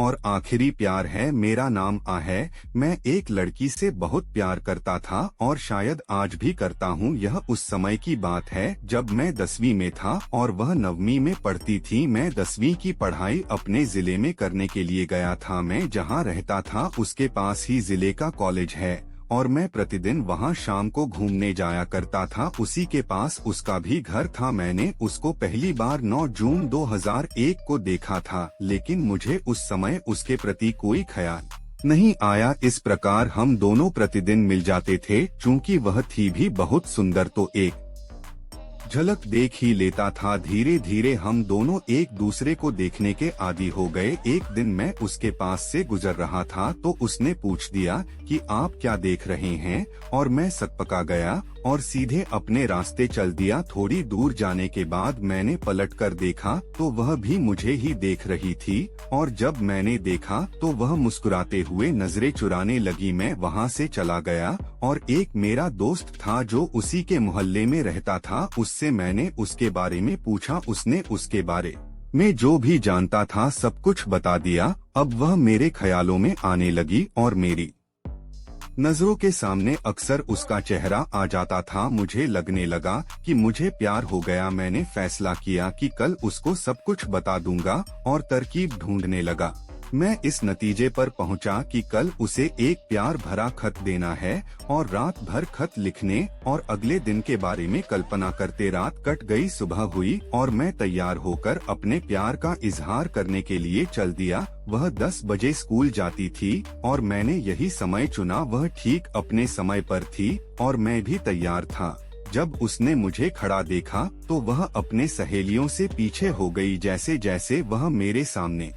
और आखिरी प्यार है मेरा नाम आ है। मैं एक लड़की से बहुत प्यार करता था और शायद आज भी करता हूँ। यह उस समय की बात है जब मैं 10वीं में था और वह 9वीं में पढ़ती थी। मैं 10वीं की पढ़ाई अपने जिले में करने के लिए गया था। मैं जहाँ रहता था उसके पास ही जिले का कॉलेज है और मैं प्रतिदिन वहां शाम को घूमने जाया करता था। उसी के पास उसका भी घर था। मैंने उसको पहली बार 9 जून 2001 को देखा था, लेकिन मुझे उस समय उसके प्रति कोई ख्याल नहीं आया। इस प्रकार हम दोनों प्रतिदिन मिल जाते थे। चूँकि वह थी भी बहुत सुंदर तो एक झलक देख ही लेता था। धीरे धीरे हम दोनों एक दूसरे को देखने के आदी हो गए। एक दिन मैं उसके पास से गुजर रहा था तो उसने पूछ दिया कि आप क्या देख रहे हैं, और मैं सकपका गया और सीधे अपने रास्ते चल दिया। थोड़ी दूर जाने के बाद मैंने पलट कर देखा तो वह भी मुझे ही देख रही थी, और जब मैंने देखा तो वह मुस्कुराते हुए नजरें चुराने लगी। मैं वहां से चला गया और एक मेरा दोस्त था जो उसी के मोहल्ले में रहता था, उससे मैंने उसके बारे में पूछा। उसने उसके बारे में जो भी जानता था सब कुछ बता दिया। अब वह मेरे ख्यालों में आने लगी और मेरी नजरों के सामने अक्सर उसका चेहरा आ जाता था। मुझे लगने लगा कि मुझे प्यार हो गया। मैंने फैसला किया कि कल उसको सब कुछ बता दूंगा और तरकीब ढूंढने लगा। मैं इस नतीजे पर पहुंचा कि कल उसे एक प्यार भरा खत देना है और रात भर खत लिखने और अगले दिन के बारे में कल्पना करते रात कट गई। सुबह हुई और मैं तैयार होकर अपने प्यार का इजहार करने के लिए चल दिया। वह 10 बजे स्कूल जाती थी और मैंने यही समय चुना। वह ठीक अपने समय पर थी और मैं भी तैयार था। जब उसने मुझे खड़ा देखा तो वह अपने सहेलियों से पीछे हो गई। जैसे जैसे वह मेरे सामने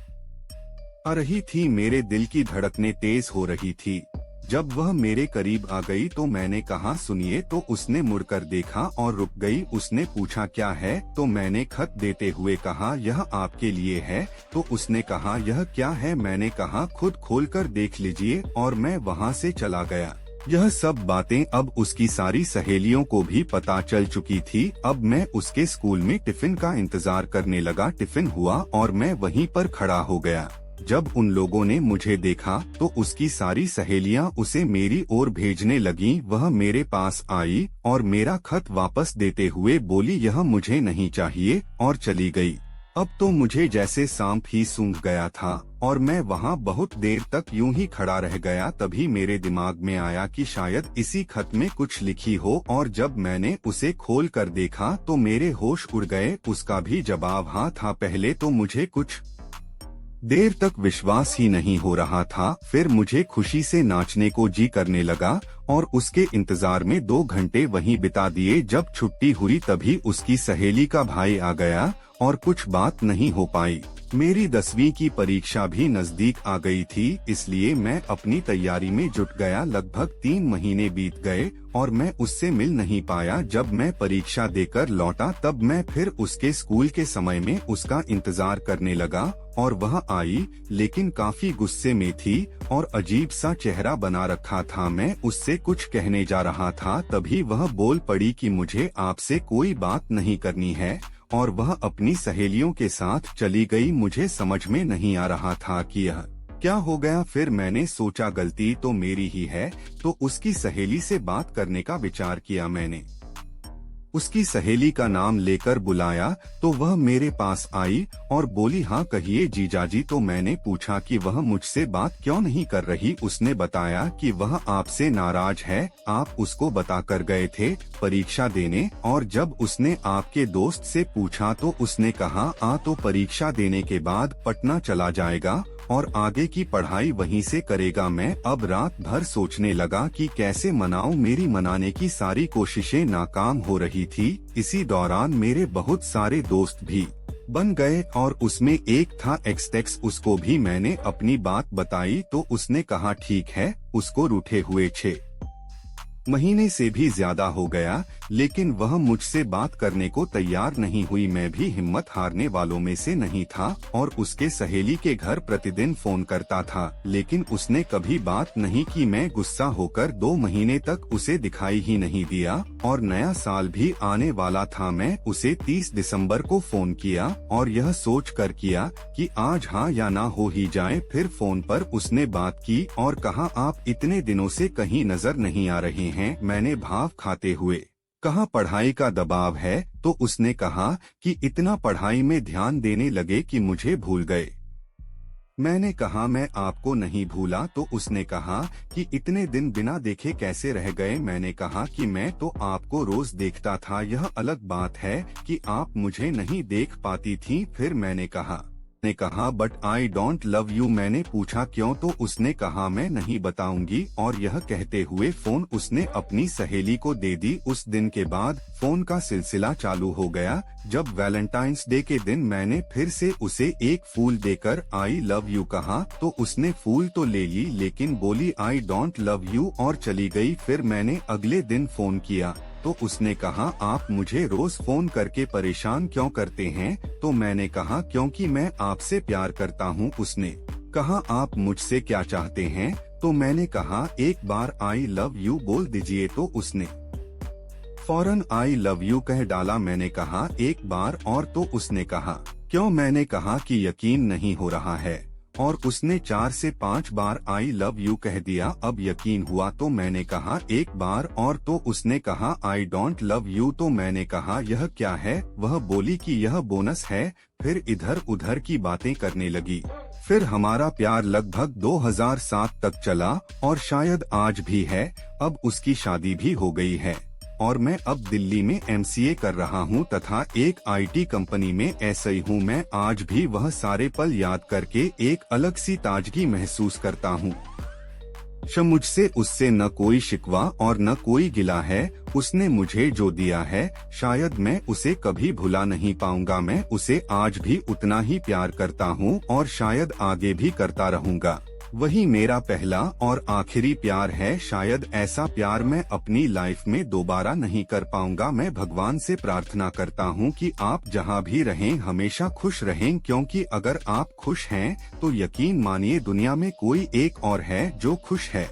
आ रही थी मेरे दिल की धड़कनें तेज हो रही थी। जब वह मेरे करीब आ गई तो मैंने कहा सुनिए, तो उसने मुड़कर देखा और रुक गई। उसने पूछा क्या है, तो मैंने खत देते हुए कहा यह आपके लिए है। तो उसने कहा यह क्या है। मैंने कहा खुद खोलकर देख लीजिए, और मैं वहां से चला गया। यह सब बातें अब उसकी सारी सहेलियों को भी पता चल चुकी थी। अब मैं उसके स्कूल में टिफिन का इंतजार करने लगा। टिफिन हुआ और मैं वहीं पर खड़ा हो गया। जब उन लोगों ने मुझे देखा तो उसकी सारी सहेलियां उसे मेरी ओर भेजने लगीं। वह मेरे पास आई और मेरा खत वापस देते हुए बोली यह मुझे नहीं चाहिए, और चली गई। अब तो मुझे जैसे सांप ही सूंघ गया था और मैं वहां बहुत देर तक यूं ही खड़ा रह गया। तभी मेरे दिमाग में आया कि शायद इसी खत में कुछ लिखी हो, और जब मैंने उसे खोल कर देखा तो मेरे होश उड़ गए। उसका भी जवाब हाँ था। पहले तो मुझे कुछ देर तक विश्वास ही नहीं हो रहा था। फिर मुझे खुशी से नाचने को जी करने लगा और उसके इंतजार में 2 घंटे वहीं बिता दिए। जब छुट्टी हुई तभी उसकी सहेली का भाई आ गया और कुछ बात नहीं हो पाई। मेरी 10वीं की परीक्षा भी नजदीक आ गई थी, इसलिए मैं अपनी तैयारी में जुट गया। लगभग 3 महीने बीत गए और मैं उससे मिल नहीं पाया। जब मैं परीक्षा देकर लौटा तब मैं फिर उसके स्कूल के समय में उसका इंतजार करने लगा और वह आई, लेकिन काफी गुस्से में थी और अजीब सा चेहरा बना रखा था। मैं उससे कुछ कहने जा रहा था तभी वह बोल पड़ी कि मुझे आपसे कोई बात नहीं करनी है, और वह अपनी सहेलियों के साथ चली गई। मुझे समझ में नहीं आ रहा था कि यह क्या हो गया। फिर मैंने सोचा गलती तो मेरी ही है, तो उसकी सहेली से बात करने का विचार किया। मैंने उसकी सहेली का नाम लेकर बुलाया तो वह मेरे पास आई और बोली हाँ कहिए जीजाजी। तो मैंने पूछा कि वह मुझसे बात क्यों नहीं कर रही। उसने बताया कि वह आपसे नाराज है, आप उसको बताकर गए थे परीक्षा देने, और जब उसने आपके दोस्त से पूछा तो उसने कहा तो परीक्षा देने के बाद पटना चला जाएगा और आगे की पढ़ाई वहीं से करेगा। मैं अब रात भर सोचने लगा कि कैसे मनाऊं। मेरी मनाने की सारी कोशिशें नाकाम हो रही थी। इसी दौरान मेरे बहुत सारे दोस्त भी बन गए और उसमें एक था एक्सटेक्स। उसको भी मैंने अपनी बात बताई तो उसने कहा ठीक है। उसको रूठे हुए 6 महीने से भी ज्यादा हो गया, लेकिन वह मुझसे बात करने को तैयार नहीं हुई। मैं भी हिम्मत हारने वालों में से नहीं था और उसके सहेली के घर प्रतिदिन फोन करता था, लेकिन उसने कभी बात नहीं की। मैं गुस्सा होकर 2 महीने तक उसे दिखाई ही नहीं दिया और नया साल भी आने वाला था। मैं उसे 30 दिसंबर को फोन किया और यह सोच कर किया कि आज हाँ या ना हो ही जाए। फिर फोन पर उसने बात की और कहा, आप इतने दिनों से कहीं नजर नहीं आ रहे हैं। मैंने भाव खाते हुए कहा, पढ़ाई का दबाव है। तो उसने कहा कि इतना पढ़ाई में ध्यान देने लगे कि मुझे भूल गए। मैंने कहा, मैं आपको नहीं भूला। तो उसने कहा कि इतने दिन बिना देखे कैसे रह गए। मैंने कहा कि मैं तो आपको रोज देखता था, यह अलग बात है कि आप मुझे नहीं देख पाती थी। फिर मैंने कहा but I don't love you. मैंने पूछा क्यों? तो उसने कहा मैं नहीं बताऊंगी, और यह कहते हुए फोन उसने अपनी सहेली को दे दी। उस दिन के बाद फोन का सिलसिला चालू हो गया। जब वैलेंटाइंस डे के दिन मैंने फिर से उसे एक फूल देकर आई लव यू कहा, तो उसने फूल तो ले ली लेकिन बोली आई डोंट लव यू और चली गई। फिर मैंने अगले दिन फोन किया तो उसने कहा, आप मुझे रोज फोन करके परेशान क्यों करते हैं? तो मैंने कहा क्योंकि मैं आपसे प्यार करता हूँ। उसने कहा, आप मुझसे क्या चाहते हैं? तो मैंने कहा, एक बार आई लव यू बोल दीजिए। तो उसने फौरन आई लव यू कह डाला। मैंने कहा, एक बार और? तो उसने कहा, क्यों? मैंने कहा कि यकीन नहीं हो रहा है, और उसने 4 से 5 बार आई लव यू कह दिया। अब यकीन हुआ तो मैंने कहा, एक बार और? तो उसने कहा, आई डोंट लव यू। तो मैंने कहा, यह क्या है? वह बोली कि यह बोनस है। फिर इधर उधर की बातें करने लगी। फिर हमारा प्यार लगभग 2007 तक चला और शायद आज भी है। अब उसकी शादी भी हो गई है और मैं अब दिल्ली में MCA कर रहा हूँ तथा एक IT कंपनी में SI हूँ। मैं आज भी वह सारे पल याद करके एक अलग सी ताजगी महसूस करता हूँ। मुझसे उससे न कोई शिकवा और न कोई गिला है। उसने मुझे जो दिया है शायद मैं उसे कभी भुला नहीं पाऊंगा। मैं उसे आज भी उतना ही प्यार करता हूँ और शायद आगे भी करता रहूंगा। वही मेरा पहला और आखिरी प्यार है। शायद ऐसा प्यार मैं अपनी लाइफ में दोबारा नहीं कर पाऊंगा। मैं भगवान से प्रार्थना करता हूँ कि आप जहाँ भी रहें हमेशा खुश रहें, क्योंकि अगर आप खुश हैं तो यकीन मानिए दुनिया में कोई एक और है जो खुश है।